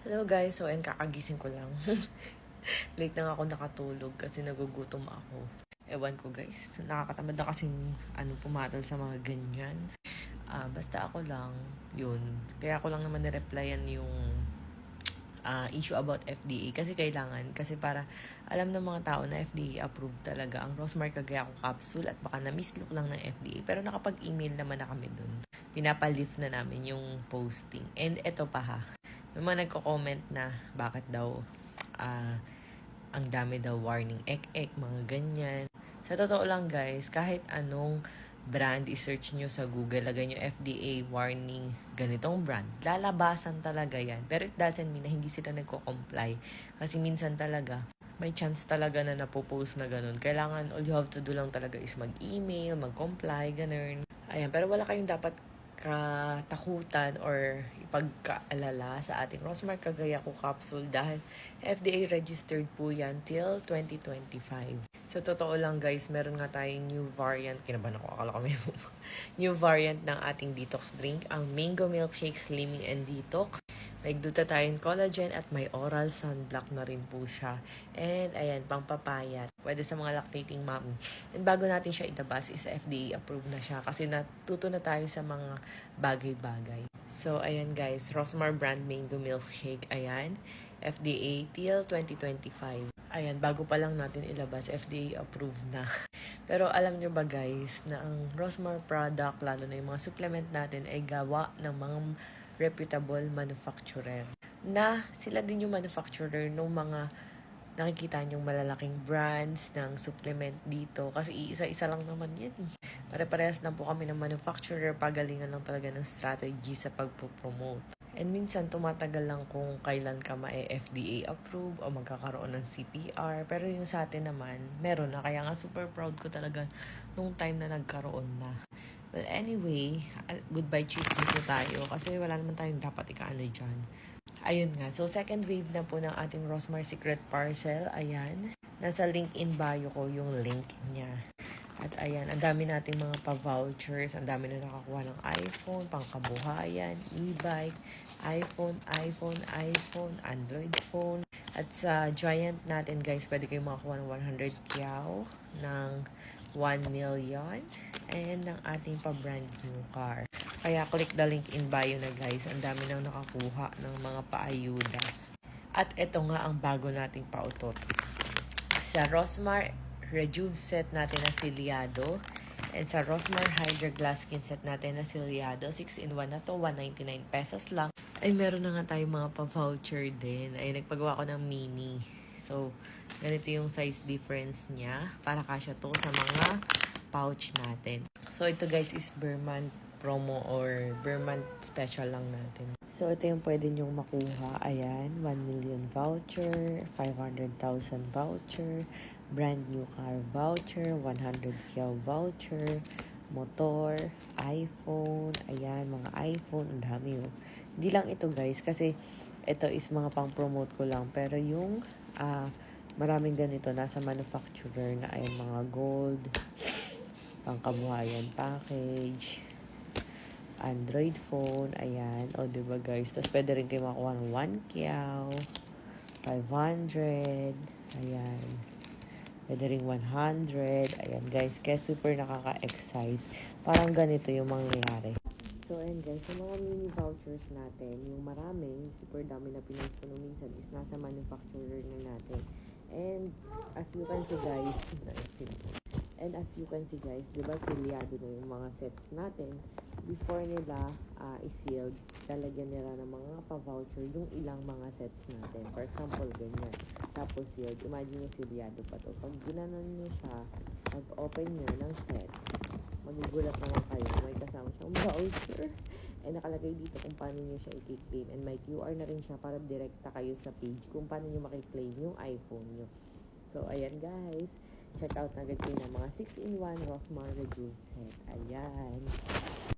Hello guys, so ayun kakagising ko lang. Late na nga ako nakatulog kasi nagugutom ako. Ewan ko guys, nakakatamad na kasi pumatol sa mga ganyan. Basta ako lang, yun. Kaya ako lang naman nireplyan yung issue about FDA kasi kailangan kasi para alam ng mga tao na FDA approved talaga ang Rosmar Cagayaco capsule at baka na-mislook lang ng FDA pero nakapag-email naman na kami dun. Pinapalift na namin yung posting. And eto pa ha, may mga nagko-comment na bakit daw ang dami daw warning ek-ek, mga ganyan. Sa totoo lang guys, kahit anong brand i-search nyo sa Google, lagay nyo FDA warning ganitong brand, lalabasan talaga yan. Pero it doesn't mean na hindi sila nagko-comply. Kasi minsan talaga, may chance talaga na napopost na ganun. Kailangan, all you have to do lang talaga is mag-email, mag-comply, ganun. Ayan, pero wala kayong dapat katakutan or ipagkaalala sa ating Rosmar Cagayaco capsule dahil FDA registered po yan till 2025. Sa totoo lang guys, meron nga tayong new variant. Kinabahan ako, akala ko may new variant ng ating detox drink, ang Mango Milkshake Slimming and Detox. May glutathione collagen at may oral sunblock na rin po siya. And ayan, pangpapayat. Pwede sa mga lactating mommy. And bago natin siya itabas is FDA approved na siya kasi natuto na tayo sa mga bagay-bagay. So ayan guys, Rosmar brand Mango Milkshake. Ayan, FDA till 2025. Ayan, bago pa lang natin ilabas, FDA approved na. Pero alam nyo ba guys, na ang Rosmar product, lalo na yung mga supplement natin, ay gawa ng mga reputable manufacturer. Na sila din yung manufacturer ng mga nakikita nyong malalaking brands ng supplement dito. Kasi iisa-isa lang naman yan. Pare-parehas lang po kami ng manufacturer. Pagalingan lang talaga ng strategy sa pagpo-promote. And minsan, tumatagal lang kung kailan ka ma-FDA approve o magkakaroon ng CPR. Pero yung sa atin naman, meron na. Kaya nga super proud ko talaga nung time na nagkaroon na. Well, anyway, goodbye chismis na tayo kasi wala naman tayong dapat ikaano dyan. Ayun nga. So, second wave na po ng ating Rosmar Secret Parcel. Ayan. Nasa link in bio ko yung link niya. At ayan, ang dami nating mga pa-vouchers. Ang dami na nakakuha ng iPhone, pangkabuhayan, e-bike, iPhone, Android phone. At sa Giant natin guys, pwede kayong makakuha ng 100 kyaw, ng 1 million, and ng ating pa-brand new car. Kaya click the link in bio na guys. Ang dami nang nakakuha ng mga paayuda. At ito nga ang bago nating pautot. Sa Rosmar Rejuve set natin na silyado. And sa Rosmar Hydra Glass Skin set natin na silyado. 6-in-1 na to, 199 pesos lang. Ay, meron na nga tayong mga pa-voucher din. Ay, nagpagawa ko ng mini. So, ganito yung size difference niya. Para kasya to sa mga pouch natin. So, ito guys is Berman promo or Berman special lang natin. So, ito yung pwede nyong makuha. Ayan, 1 million voucher, 500,000 voucher, brand new car voucher, 100 kyaw voucher, motor, iPhone, ayan, mga iPhone, ang dami oh. Hindi lang ito guys, kasi ito is mga pang-promote ko lang. Pero yung maraming ganito nasa manufacturer na ayan, mga gold, pangkabuhayan package, Android phone, ayan. O, diba guys? Tapos, pwede rin kayo makuha ng 1 kyaw, 500, ayan. Pwede rin 100, ayan guys. Kaya super nakaka-excite. Parang ganito yung mangyayari. So, ayan guys, yung mga mini vouchers natin, yung marami, super dami na pinost ko nung minsan is nasa manufacturer na natin. And, as you can see guys, di ba silyado na yung mga sets natin. Before nila i-sealed, talagyan nila ng mga pa-voucher yung ilang mga sets natin. For example, ganyan. Tapos sealed. Imagine nyo silyado pa to. Pag ginanon nyo siya, pag-open nyo ng set, magugulat naman kayo. May kasama siyang voucher. And nakalagay dito kung paano nyo siya i-claim. And may QR na rin siya para direkta kayo sa page kung paano nyo makiklaim yung iPhone nyo. So, ayan guys. Check out na agad kayo ng mga 6-in-1 Rosmar Rejuve set. Ayan.